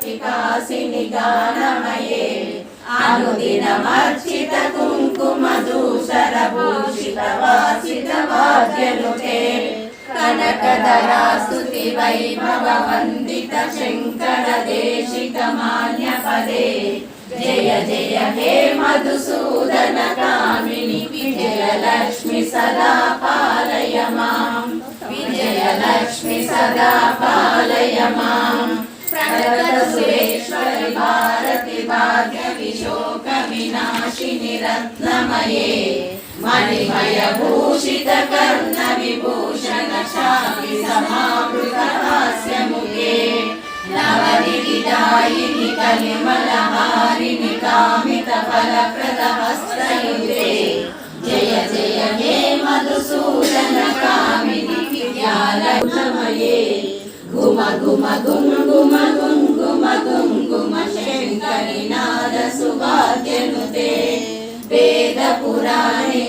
विकासिनि गानमये अनुदिनमर्चित कुङ्कुम दूषर भूषित वासित वाद्यनुते कनकधरा स्तुति वैभव वन्दित शङ्कर देशिक मान्यपदे जय जय हे मधुसूदन कामिनि विजयलक्ष्मि सदा पालय माम् विजयलक्ष्मि सदा पालय माम् प्रगत सुरेश्वरि भारति भाग्य विशोक विनाशिनि रत्नमये मणिमय भूषित कर्ण विभूषण शापि समावृत हास्य मुखे नवनिधिदायिनि कलिमलहारिणि कामित फलप्रद हस्तयुते जय जय हे मधुसूदन कामिनि विद्यालयमये घुम घुम घुम घुम घुम घुम घुम घुम शङ्करि नाद सुवाद्यनुते वेद पुराणे